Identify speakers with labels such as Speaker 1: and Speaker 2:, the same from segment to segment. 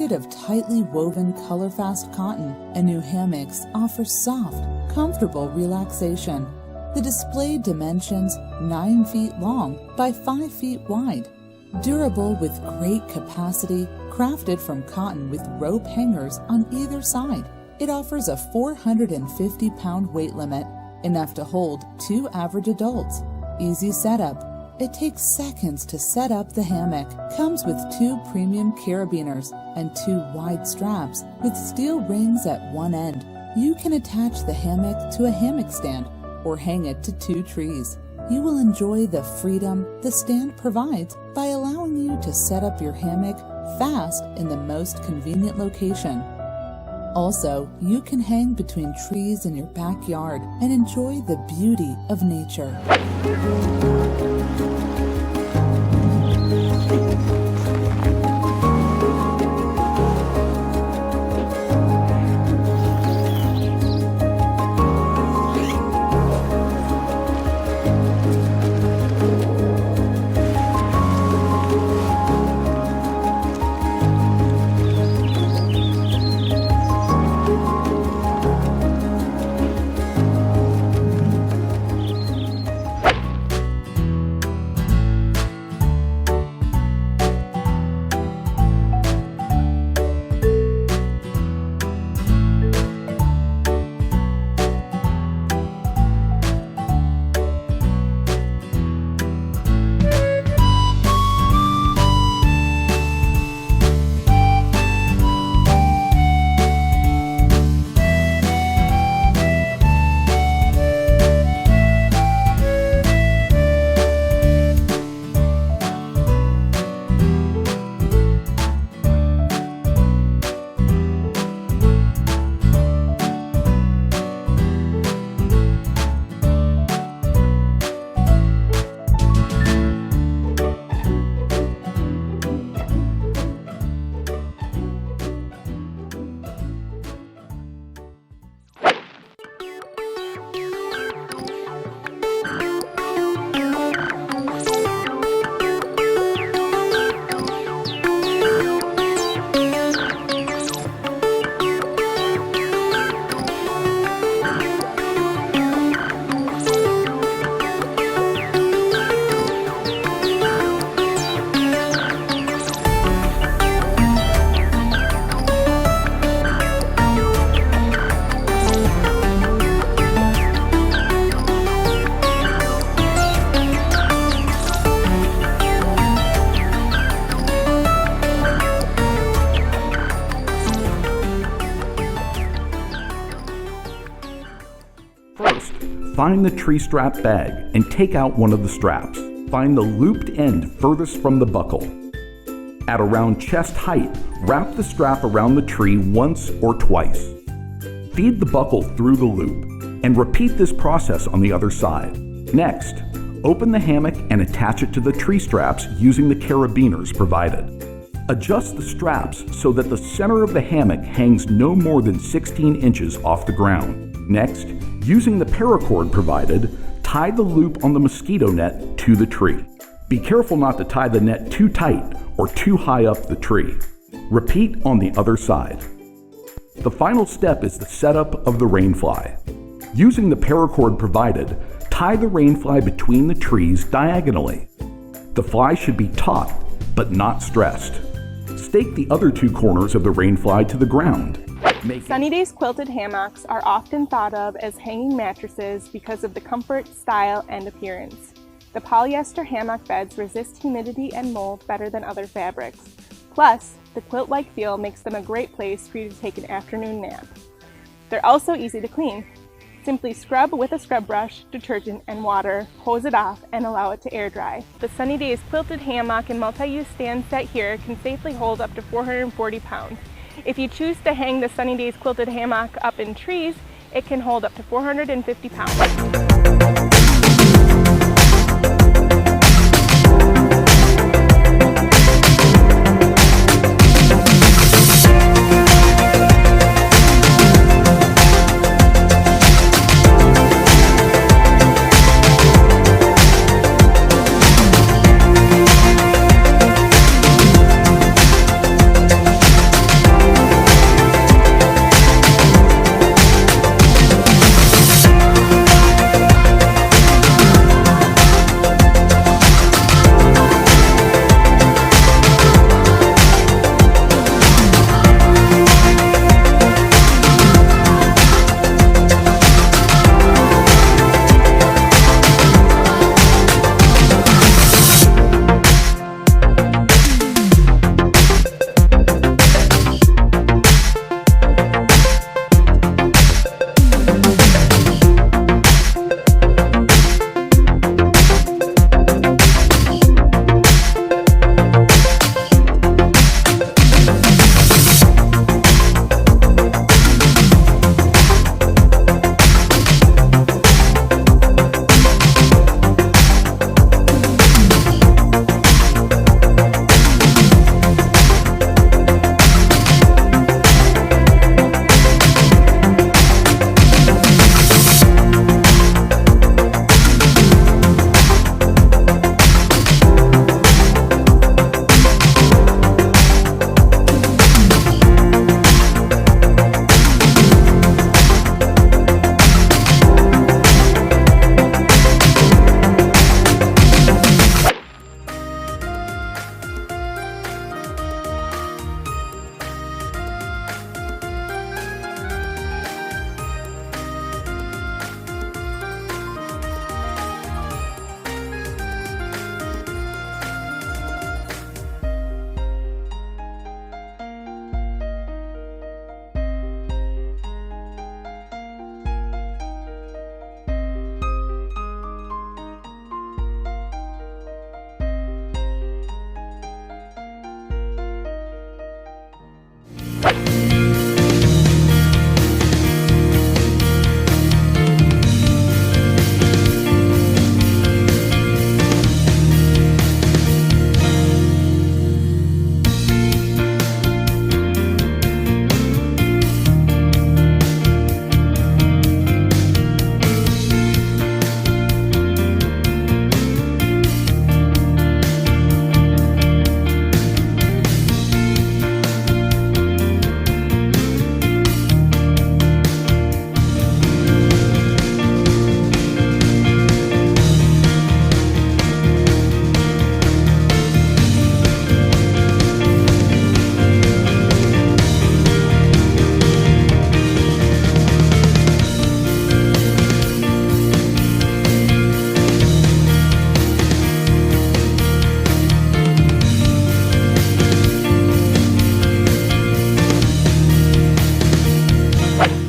Speaker 1: Constructed of tightly woven color-fast cotton, Anyoo hammocks offer soft, comfortable relaxation. The displayed dimensions 9 feet long by 5 feet wide. Durable with great capacity, crafted from cotton with rope hangers on either side. It offers a 450-pound weight limit, enough to hold 2 average adults. Easy setup. It takes seconds to set up the hammock. Comes with 2 premium carabiners and 2 wide straps with steel rings at one end. You can attach the hammock to a hammock stand or hang it to 2 trees. You will enjoy the freedom the stand provides by allowing you to set up your hammock fast in the most convenient location. Also, you can hang between trees in your backyard and enjoy the beauty of nature.
Speaker 2: Find the tree strap bag and take out one of the straps. Find the looped end furthest from the buckle. At around chest height, wrap the strap around the tree once or twice. Feed the buckle through the loop and repeat this process on the other side. Next, open the hammock and attach it to the tree straps using the carabiners provided. Adjust the straps so that the center of the hammock hangs no more than 16 inches off the ground. Next, using the paracord provided, tie the loop on the mosquito net to the tree. Be careful not to tie the net too tight or too high up the tree. Repeat on the other side. The final step is the setup of the rainfly. Using the paracord provided, tie the rainfly between the trees diagonally. The fly should be taut, but not stressed. Stake the other 2 corners of the rainfly to the ground.
Speaker 3: Sunnydaze quilted hammocks are often thought of as hanging mattresses because of the comfort, style, and appearance. The polyester hammock beds resist humidity and mold better than other fabrics. Plus, the quilt-like feel makes them a great place for you to take an afternoon nap. They're also easy to clean. Simply scrub with a scrub brush, detergent, and water, hose it off, and allow it to air dry. The Sunnydaze quilted hammock and multi-use stand set here can safely hold up to 440 pounds. If you choose to hang the Sunnydaze quilted hammock up in trees, it can hold up to 450 pounds.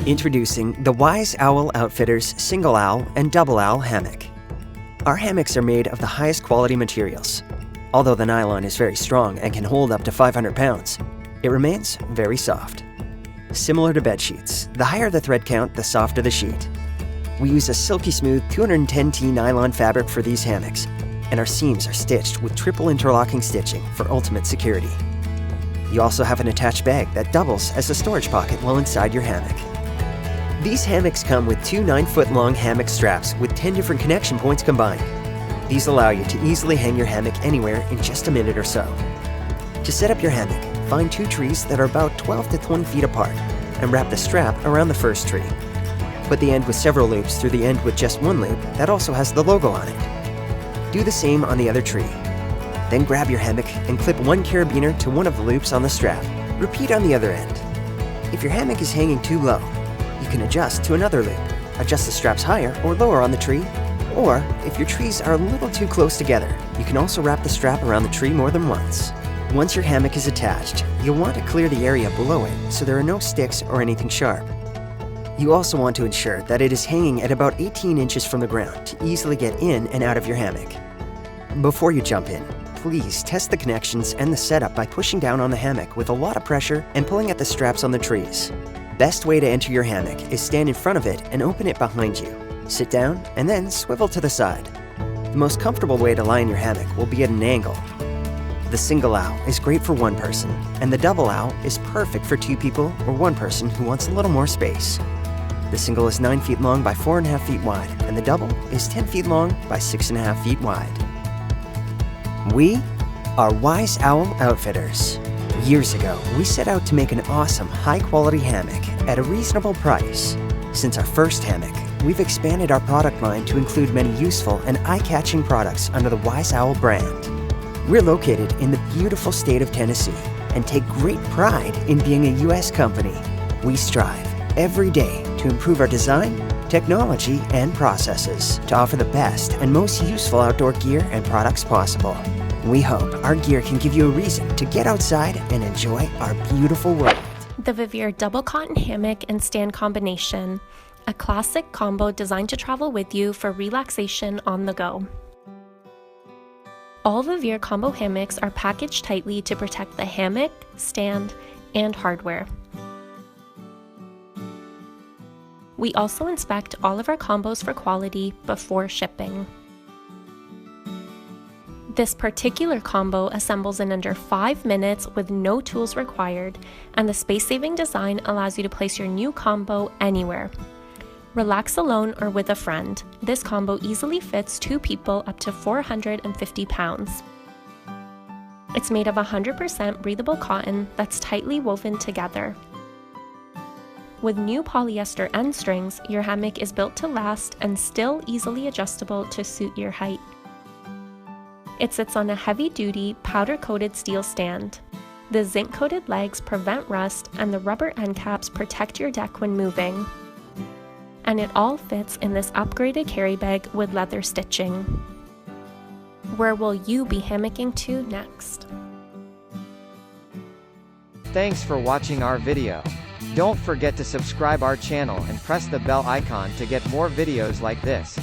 Speaker 4: Introducing the Wise Owl Outfitters Single Owl and Double Owl Hammock. Our hammocks are made of the highest quality materials. Although the nylon is very strong and can hold up to 500 pounds, it remains very soft. Similar to bed sheets, the higher the thread count, the softer the sheet. We use a silky smooth 210T nylon fabric for these hammocks, and our seams are stitched with triple interlocking stitching for ultimate security. You also have an attached bag that doubles as a storage pocket while inside your hammock. These hammocks come with two 9-foot-long hammock straps with 10 different connection points combined. These allow you to easily hang your hammock anywhere in just a minute or so. To set up your hammock, find two trees that are about 12 to 20 feet apart and wrap the strap around the first tree. Put the end with several loops through the end with just one loop that also has the logo on it. Do the same on the other tree. Then grab your hammock and clip one carabiner to one of the loops on the strap. Repeat on the other end. If your hammock is hanging too low, you can adjust to another loop. Adjust the straps higher or lower on the tree. Or, if your trees are a little too close together, you can also wrap the strap around the tree more than once. Once your hammock is attached, you'll want to clear the area below it so there are no sticks or anything sharp. You also want to ensure that it is hanging at about 18 inches from the ground to easily get in and out of your hammock. Before you jump in, please test the connections and the setup by pushing down on the hammock with a lot of pressure and pulling at the straps on the trees. Best way to enter your hammock is stand in front of it and open it behind you. Sit down and then swivel to the side. The most comfortable way to lie in your hammock will be at an angle. The single owl is great for one person, and the double owl is perfect for two people or one person who wants a little more space. The single is 9 feet long by 4.5 feet wide, and the double is 10 feet long by 6.5 feet wide. We are Wise Owl Outfitters. Years ago, we set out to make an awesome, high-quality hammock at a reasonable price. Since our first hammock, we've expanded our product line to include many useful and eye-catching products under the Wise Owl brand. We're located in the beautiful state of Tennessee and take great pride in being a U.S. company. We strive every day to improve our design, technology, and processes to offer the best and most useful outdoor gear and products possible. We hope our gear can give you a reason to get outside and enjoy our beautiful world.
Speaker 5: The Vivere Double Cotton Hammock and Stand Combination, a classic combo designed to travel with you for relaxation on the go. All Vivere combo hammocks are packaged tightly to protect the hammock, stand, and hardware. We also inspect all of our combos for quality before shipping. This particular combo assembles in under 5 minutes with no tools required, and the space-saving design allows you to place your new combo anywhere. Relax alone or with a friend. This combo easily fits 2 people up to 450 pounds. It's made of 100% breathable cotton that's tightly woven together. With new polyester end strings, your hammock is built to last and still easily adjustable to suit your height. It sits on a heavy-duty, powder-coated steel stand. The zinc-coated legs prevent rust, and the rubber end caps protect your deck when moving. And it all fits in this upgraded carry bag with leather stitching. Where will you be hammocking to next?
Speaker 6: Thanks for watching our video. Don't forget to subscribe our channel and press the bell icon to get more videos like this.